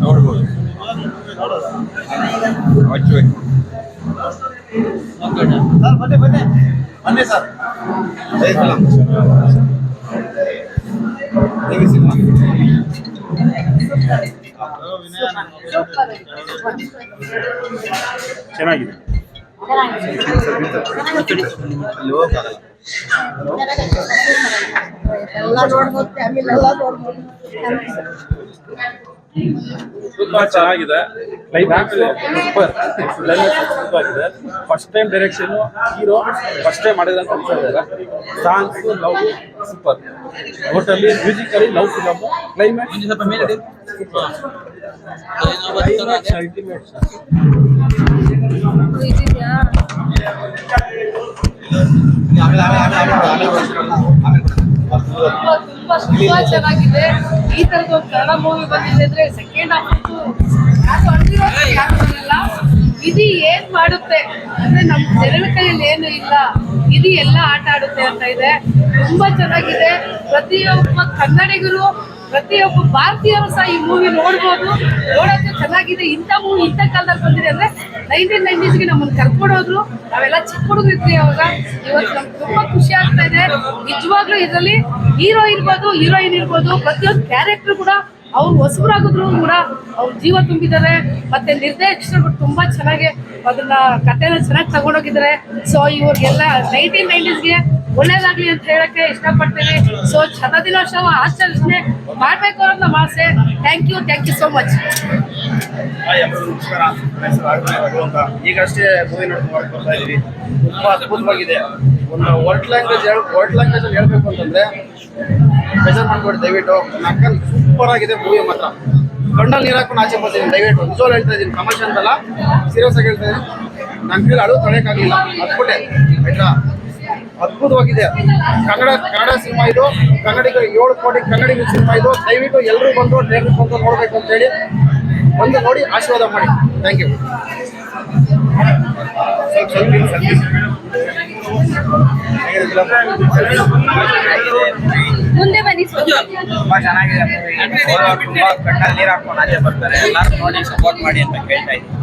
ನೋಡ್ಬೋದು ಬನ್ನಿ ಸರ್. ಚೆನ್ನಾಗಿದೆ. ತುಂಬಾ ಚೆನ್ನಾಗಿದೆ. First time direction, hero first time ಮಾಡಿದಂತ ಅನ್ಸಿದ್ದಾರೆ. Songs, love super. Totally musically love film. Climax ultimate. ತುಂಬಾ ಚೆನ್ನಾಗಿದೆ. ಈ ತರದ ಒಂದು ಕನ್ನಡ ಮೂವಿ ಬಂದಿದೆ ಅಂದ್ರೆ ಸೆಕೆಂಡ್ ಹಾಫ್ ಇದು ಏನ್ ಮಾಡುತ್ತೆ ಅಂದ್ರೆ ನಮ್ ಜನರ ಕೈಯಲ್ಲಿ ಏನು ಇಲ್ಲ, ಇದು ಎಲ್ಲ ಆಟ ಆಡುತ್ತೆ ಅಂತ ಇದೆ. ತುಂಬಾ ಚೆನ್ನಾಗಿದೆ. ಪ್ರತಿಯೊಬ್ಬ ಕನ್ನಡಿಗರು, ಪ್ರತಿಯೊಬ್ಬ ಭಾರತೀಯರು ಸಹ ಈ ಮೂವಿ ನೋಡ್ಬೋದು. ನೋಡೋಕೆ ಚೆನ್ನಾಗಿದೆ. ಇಂಥ ಮೂವಿ ಇಂಥ ಕಾಲದಲ್ಲಿ ಬಂದಿದೆ ಅಂದ್ರೆ 1990s ನಮ್ಮನ್ನು ಕರ್ಕೊಂಡೋದ್ರು. ನಾವೆಲ್ಲ ಚಿಕ್ಕ ಹುಡುಗರಿದ್ವಿ ಅವಾಗ. ಇವತ್ತು ನಮ್ಗೆ ತುಂಬಾ ಖುಷಿ ಆಗ್ತಾ ಇದೆ. ನಿಜವಾಗ್ಲೂ ಇದರಲ್ಲಿ ಹೀರೋ ಇರ್ಬೋದು, ಹೀರೋಯಿನ್ ಇರ್ಬೋದು, ಪ್ರತಿಯೊಂದು ಕ್ಯಾರೆಕ್ಟರ್ ಕೂಡ ಅವ್ರು ಹೊಸಬರಾಗಿದ್ರು ಕೂಡ ಅವ್ರು ಜೀವ ತುಂಬಿದ್ದಾರೆ. ಮತ್ತೆ ನಿರ್ದೇಶಕರು ತುಂಬಾ ಚೆನ್ನಾಗಿ ಅದನ್ನ ಕಥೆನ ಚೆನ್ನಾಗಿ ತಗೊಂಡೋಗಿದ್ದಾರೆ. ಸೊ ಇವ್ರಿಗೆಲ್ಲ 1990s ಒಳ್ಳೇದಾಗ್ಲಿ ಅಂತ ಹೇಳಕ್ಕೆ ಇಷ್ಟಪಡ್ತೇವೆ. ಸೊ ಜನ್ಮದಿನೋತ್ಸವ ಆಚರಣೆ ಮಾಡ್ಬೇಕು ಅನ್ನೋದು ನಮ್ಮ ಆಸೆ. Thank you so much. ಈಗಷ್ಟೇ ಮೂವಿ ನೋಡ್ಕೊಂಡು ಬರ್ತಾ ಇದೀವಿ. ತುಂಬಾ ಅದ್ಭುತವಾಗಿದೆ. ಒಂದು ವರ್ಲ್ಡ್ ಲ್ಯಾಂಗ್ವೇಜ್ ಅಲ್ಲಿ ಹೇಳ್ಬೇಕು ಅಂತಂದ್ರೆ ಬೇಜಾರು ಮಾಡ್ಕೊಡಿ ದಯವಿಟ್ಟು. ನಕ್ಕಲ್ ಸೂಪರ್ ಆಗಿದೆ ಮೂವಿ ಮಾತ್ರ. ಕಣ್ಣಲ್ಲಿ ನೀರು ಹಾಕೊಂಡು ಆಚೆ ಬರ್ತೀನಿ ದಯವಿಟ್ಟು. ನಿಜವಾಗ್ಲೂ ಹೇಳ್ತಾ ಇದ್ದೀನಿ, ತಮಾಷೆ ಅಂತಲ್ಲ, ಸೀರಿಯಸ್ ಆಗಿ ಹೇಳ್ತಾ ಇದ್ದೀನಿ. ನನ್ನ ಕೈಲಿ ಅಳು ತೊಳೆಯಕ್ಕಾಗಲಿಲ್ಲ, ಅದ್ಬಿಟ್ಟೆ ಆಯ್ತಾ. ಅದ್ಭುತವಾಗಿದೆ. ಕನ್ನಡ ಸಿನಿಮಾ ಇದು. ಕನ್ನಡಿಗರು 7 ಕೋಟಿ ಕನ್ನಡಿಗರ ಸಿನಿಮಾ ಇದು. ದಯವಿಟ್ಟು ಎಲ್ಲರೂ ಬಂದು ಥಿಯೇಟರ್ ಬಂದು ನೋಡ್ಬೇಕು ಅಂತ ಹೇಳಿ ಬಂದು ನೋಡಿ ಆಶೀರ್ವಾದ ಮಾಡಿ. Thank you. ಮುಂದೆ ಬನ್ನಿ. ತುಂಬಾ ಚೆನ್ನಾಗಿದೆ. ತುಂಬಾ ಕಣ್ಣಲ್ಲಿ ನೀರು ಹಾಕೊಂಡು ಆಚೆ ಬರ್ತಾರೆ. ಎಲ್ಲರೂ ನೋಡಿ ಸಪೋರ್ಟ್ ಮಾಡಿ ಅಂತ ಕೇಳ್ತಾ ಇದ್ದೀನಿ.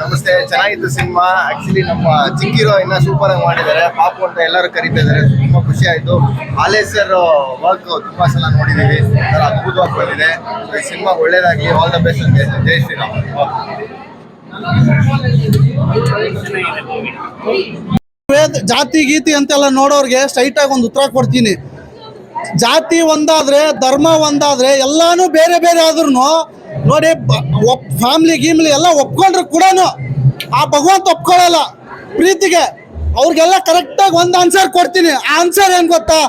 ನಮಸ್ತೆ. ಚೆನ್ನಾಗಿತ್ತು ಸಿನಿಮಾ. ಆಕ್ಚುಲಿ ನಮ್ಮ ಚಿಕ್ಕ ಹೀರೋ ಇನ್ನ ಸೂಪರ್ ಆಗಿ ಮಾಡಿದ್ದಾರೆ. ಪಾಪು ಅಂತ ಎಲ್ಲರೂ ಕರೀತಾ ಇದ್ದಾರೆ. ತುಂಬಾ ಖುಷಿ ಆಯ್ತು. ಆಲೇಶ್ ಸರ್ ವರ್ಕ್ ತುಂಬಾ ಸಲ ನೋಡಿದೀವಿ. ಅದ್ಭುತವಾಗಿ ಬಂದಿದೆ. ಈ ಸಿನಿಮಾ ಒಳ್ಳೇದಾಗ್ಲಿ. ಆಲ್ ದ ಬೆಸ್ಟ್ ಅಂತ ಜೈ ಶ್ರೀರಾಮ್. ಜಾತಿ ಗೀತಿ ಅಂತೆಲ್ಲ ನೋಡೋರ್ಗೆ ಸ್ಟ್ರೈಟ್ ಆಗಿ ಒಂದು ಉತ್ತರ ಕೊಡ್ತೀನಿ. ಜಾತಿ ಒಂದಾದ್ರೆ, ಧರ್ಮ ಒಂದಾದ್ರೆ, ಎಲ್ಲಾನು ಬೇರೆ ಬೇರೆ ಆದ್ರೂ ನೋಡಿ, ಫ್ಯಾಮಿಲಿ ಗೀಮ್ಲಿ ಎಲ್ಲ ಒಪ್ಕೊಂಡ್ರು ಕೂಡ ಆ ಭಗವಂತ ಒಪ್ಕೊಳ್ಳಲ್ಲ ಪ್ರೀತಿಗೆ. ಅವ್ರಿಗೆಲ್ಲ ಕರೆಕ್ಟಾಗಿ ಒಂದು ಆನ್ಸರ್ ಕೊಡ್ತೀನಿ. ಆ ಆನ್ಸರ್ ಏನ್ ಗೊತ್ತಾ?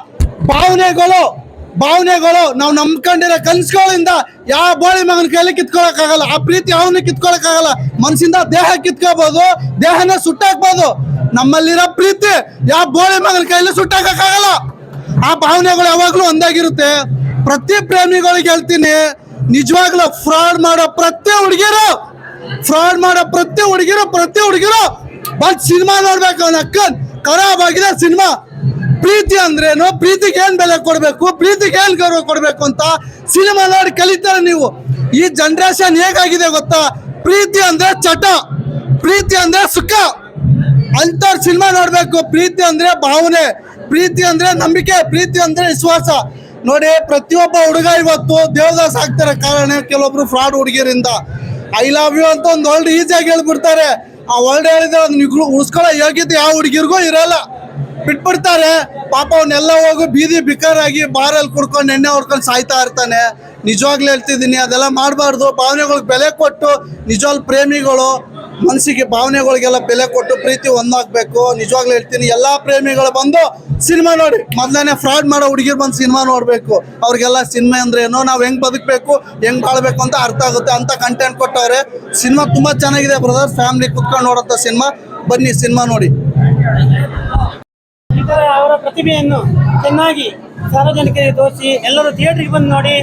ಭಾವನೆಗಳು ನಾವು ನಂಬ್ಕೊಂಡಿರೋ ಕನ್ಸುಗಳಿಂದ ಯಾವ ಬೋಳಿ ಮಗನ ಕೈಯಲ್ಲಿ ಕಿತ್ಕೊಳಕ್ಕಾಗಲ್ಲ. ಆ ಪ್ರೀತಿ ಅವನ್ನ ಕಿತ್ಕೊಳಕ್ಕಾಗಲ್ಲ. ಮನಸ್ಸಿಂದ ದೇಹ ಕಿತ್ಕೋಬಹುದು, ದೇಹನ ಸುಟ್ಟಾಕ್ಬೋದು. ನಮ್ಮಲ್ಲಿರೋ ಪ್ರೀತಿ ಯಾವ ಬೋಳಿ ಮಗನ ಕೈಯಲ್ಲಿ ಸುಟ್ಟಾಕಕ್ಕಾಗಲ್ಲ. ಆ ಭಾವನೆಗಳು ಯಾವಾಗ್ಲೂ ಒಂದಾಗಿರುತ್ತೆ. ಪ್ರತಿ ಪ್ರೇಮಿಗಳಿಗೆ ಹೇಳ್ತೀನಿ, ನಿಜವಾಗ್ಲೂ ಫ್ರಾಡ್ ಮಾಡೋ ಪ್ರತಿ ಹುಡುಗಿರು ಬಂದ್ ಸಿನಿಮಾ ನೋಡ್ಬೇಕು. ನಕ್ಕನ್ ಖರಾಬ್ ಆಗಿದೆ ಸಿನಿಮಾ. ಪ್ರೀತಿ ಅಂದ್ರೇನು, ಪ್ರೀತಿಗೆ ಏನ್ ಬೆಲೆ ಕೊಡ್ಬೇಕು, ಪ್ರೀತಿಗೆ ಏನ್ ಗೌರವ ಕೊಡ್ಬೇಕು ಅಂತ ಸಿನಿಮಾ ನೋಡಿ ಕಲಿತಾರೆ ನೀವು. ಈ ಜನರೇಷನ್ ಹೇಗಾಗಿದೆ ಗೊತ್ತಾ? ಪ್ರೀತಿ ಅಂದ್ರೆ ಚಟ, ಪ್ರೀತಿ ಅಂದ್ರೆ ಸುಖ ಅಂತವ್ರ ಸಿನಿಮಾ ನೋಡ್ಬೇಕು. ಪ್ರೀತಿ ಅಂದ್ರೆ ಭಾವನೆ, ಪ್ರೀತಿ ಅಂದ್ರೆ ನಂಬಿಕೆ, ಪ್ರೀತಿ ಅಂದ್ರೆ ವಿಶ್ವಾಸ. ನೋಡಿ, ಪ್ರತಿಯೊಬ್ಬ ಹುಡುಗ ಇವತ್ತು ದೇವದಾಸ್ ಆಗ್ತಾರೆ. ಕಾರಣ ಕೆಲವೊಬ್ರು ಫ್ರಾಡ್ ಹುಡುಗಿರಿಂದ ಐ ಲವ್ ಯು ಅಂತ ಒಂದು ವರ್ಲ್ಡ್ ಈಸಿಯಾಗಿ ಹೇಳ್ಬಿಡ್ತಾರೆ. ಆ ವರ್ಲ್ಡ್ ಹೇಳಿದ್ರೆ ಅದನ್ನ ಉಳಿಸ್ಕೊಳ್ಳೋ ಯೋಗ್ಯತೆ ಯಾವ ಹುಡುಗಿರ್ಗೂ ಇರಲ್ಲ. ಬಿಟ್ಬಿಡ್ತಾರೆ. ಪಾಪ ಅವನ್ನೆಲ್ಲ ಹೋಗಿ ಬೀದಿ ಬಿಕಾರಾಗಿ ಬಾರಲ್ಲಿ ಕುಡ್ಕೊಂಡು ಎಣ್ಣೆ ಹೊಡ್ಕೊಂಡು ಸಾಯ್ತಾ ಇರ್ತಾನೆ. ನಿಜವಾಗ್ಲೂ ಹೇಳ್ತಿದ್ದೀನಿ, ಅದೆಲ್ಲ ಮಾಡಬಾರ್ದು. ಭಾವನೆಗಳಿಗೆ ಬೆಲೆ ಕೊಟ್ಟು, ನಿಜವಾಗ್ಲೂ ಪ್ರೇಮಿಗಳು ಮನಸ್ಸಿಗೆ ಭಾವನೆಗಳಿಗೆಲ್ಲ ಬೆಲೆ ಕೊಟ್ಟು ಪ್ರೀತಿ ಒಂದಾಗಬೇಕು. ನಿಜವಾಗ್ಲೂ ಹೇಳ್ತೀನಿ, ಎಲ್ಲ ಪ್ರೇಮಿಗಳು ಬಂದು ಸಿನಿಮಾ ನೋಡಿ. ಮೊದಲನೇ ಫ್ರಾಡ್ ಮಾಡೋ ಹುಡುಗಿರು ಬಂದು ಸಿನಿಮಾ ನೋಡಬೇಕು. ಅವ್ರಿಗೆಲ್ಲ ಸಿನಿಮಾ ಅಂದ್ರೆ ಏನೋ, ನಾವು ಹೆಂಗೆ ಬದುಕಬೇಕು, ಹೆಂಗೆ ಬಾಳ್ಬೇಕು ಅಂತ ಅರ್ಥ ಆಗುತ್ತೆ ಅಂತ ಕಂಟೆಂಟ್ ಕೊಟ್ಟವ್ರೆ. ಸಿನಿಮಾ ತುಂಬ ಚೆನ್ನಾಗಿದೆ ಬ್ರದರ್. ಫ್ಯಾಮಿಲಿ ಕುತ್ಕೊಂಡು ನೋಡೋಂಥ ಸಿನಿಮಾ. ಬನ್ನಿ ಸಿನಿಮಾ ನೋಡಿ. ಈ ಥರ ಅವರ ಪ್ರತಿಭೆಯನ್ನು ಚೆನ್ನಾಗಿ ಸಾರ್ವಜನಿಕರಿಗೆ ತೋರಿಸಿ ಎಲ್ಲರೂ ಥಿಯೇಟ್ರಿಗೆ ಬಂದು ನೋಡಿ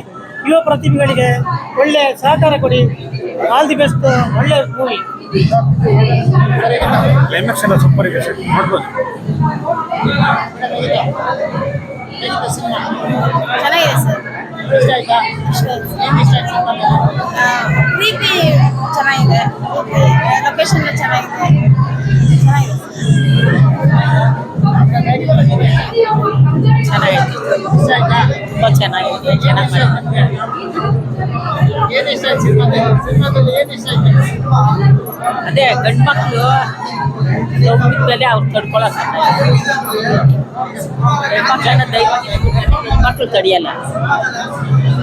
ಯುವ ಪ್ರತಿಭೆಗಳಿಗೆ ಒಳ್ಳೆ ಸಹಕಾರ ಕೊಡಿ. All the best. ಒಳ್ಳೆ ಮೂವಿ. ಕ್ಲೈಮ್ಯಾಕ್ಸ್ ಎಲ್ಲ ಸೂಪರ್ ಇದೆ ಸರ್, ನೋಡ್ಬೋದು. ಚೆನ್ನಾಗಿದೆ ಸರ್. ಪ್ರೀತಿ ಚೆನ್ನಾಗಿದೆ, ಲೊಕೇಶನ್ ಚೆನ್ನಾಗಿದೆ, ತುಂಬ ಚೆನ್ನಾಗಿದೆ, ಚೆನ್ನಾಗಿ ಅದೇ ಗಂಡು ಮಕ್ಕಳು ಮೇಲೆ ಅವ್ರು ತಡ್ಕೊಳ್ಳೋ ಮಕ್ಕಳನ್ನ ದೈವ ಮಕ್ಕಳು ತಡೆಯಲ್ಲ,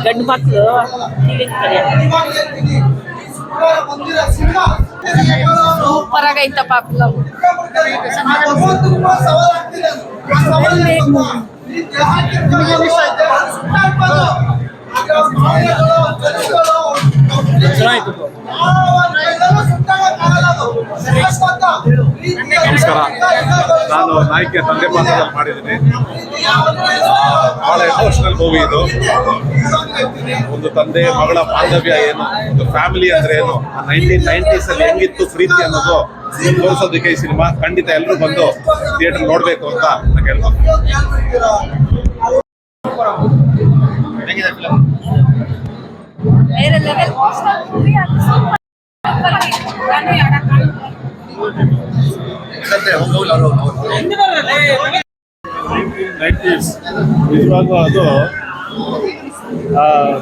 ಗಂಡು ಮಕ್ಕಳು ಫೀಲಿಂಗ್ ತಡೆಯಲ್ಲ. ಸೂಪರ್ ಆಗೈತಪ್ಪ ಫಿಲಮ್. ನಮಸ್ಕಾರ, ನಾನು ನಾಯಕಿಯ ತಂದೆ ಪಾತ್ರದಲ್ಲಿ ಮಾಡಿದ್ದೀನಿ. ಬಹಳ ಎಮೋಷನಲ್ ಮೂವಿ ಇದು. ಒಂದು ತಂದೆ ಮಗಳ ಬಾಂಧವ್ಯ ಏನು, ಒಂದು ಫ್ಯಾಮಿಲಿ ಅಂದ್ರೆ ಏನು, 1990s ಅಲ್ಲಿ ಹೆಂಗಿತ್ತು ಪ್ರೀತಿ ಅನ್ನೋದು ತೋರಿಸೋದಕ್ಕೆ ಈ ಸಿನಿಮಾ. ಖಂಡಿತ ಎಲ್ಲರೂ ಬಂದು ಥಿಯೇಟರ್ ನೋಡ್ಬೇಕು ಅಂತ ನಾನು ಹೇಳ್ತೀನಿ. ಬೇರೆ ಲೆವೆಲ್ ಮೂವಿ ಅದು ಸೂಪರ್. ನಿಜವಾಗ್ಲೂ ಅದು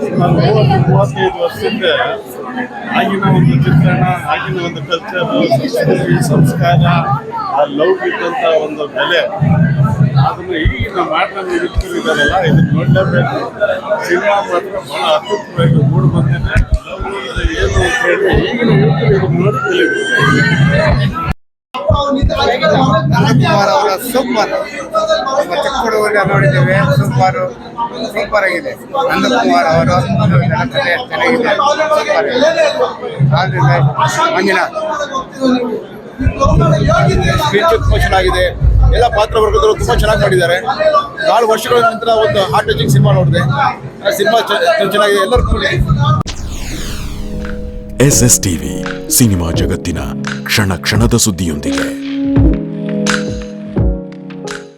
ಸುಮಾರು 30-35 ವರ್ಷದಿಂದ ಆಗಿನ ಒಂದು ಚಿತ್ರಣ, ಆಗಿನ ಒಂದು ಕಲ್ಚರ್, ಸಂಸ್ಕೃತಿ, ಸಂಸ್ಕಾರ, ಆ ಲೌಕಿಕಂತ ಒಂದು ಬೆಲೆ, ಅದನ್ನು ಈಗಿನ ಮಾಡರ್ನ್ ಇದಾರಲ್ಲ, ಇದನ್ನ ನೋಡಲೇಬೇಕು. ಸಿನಿಮಾ ಮಾತ್ರ ಬಹಳ ಅತ್ಯುತ್ತಮವಾಗಿ ಮೂಡಿ ಬಂದಿದೆ. ಏನು ಅಂತ ಹೇಳಿ ಈಗಿನ ಯುವಕರು ಇದನ್ನು ನೋಡಿ ತಿಳಿಬೇಕು. ನಂದಕುಮಾರ್ ಅವರ ಸೂಪರ್. ನಮ್ಮ ಚಿಕ್ಕ ಹುಡುಗರಿಗೆ ನೋಡಿದ್ದೇವೆ, ಸೂಪರ್ ಆಗಿದೆ. ನಂದಕುಮಾರ್ ಅವರು ಕಥೆ ಚೆನ್ನಾಗಿದೆ, ಸೂಪರ್. ಮಂಜುನಾಥ್ ಸ್ಪೀಚ್ ತುಂಬ ಚೆನ್ನಾಗಿದೆ. ಎಲ್ಲ ಪಾತ್ರ ವರ್ಗದವರು ತುಂಬ ಚೆನ್ನಾಗಿ ಮಾಡಿದ್ದಾರೆ. 4 ವರ್ಷಗಳ ನಂತರ ಒಂದು ಹಾರ್ಟ್ ಟಚಿಂಗ್ ಸಿನಿಮಾ ನೋಡಿದೆ. ಸಿನಿಮಾ ಚೆನ್ನಾಗಿದೆ, ಎಲ್ಲರೂ ನೋಡಿ. SS ಟಿವಿ, ಸಿನಿಮಾ ಜಗತ್ತಿನ ಕ್ಷಣ ಕ್ಷಣದ ಸುದ್ದಿಯೊಂದಿಗೆ.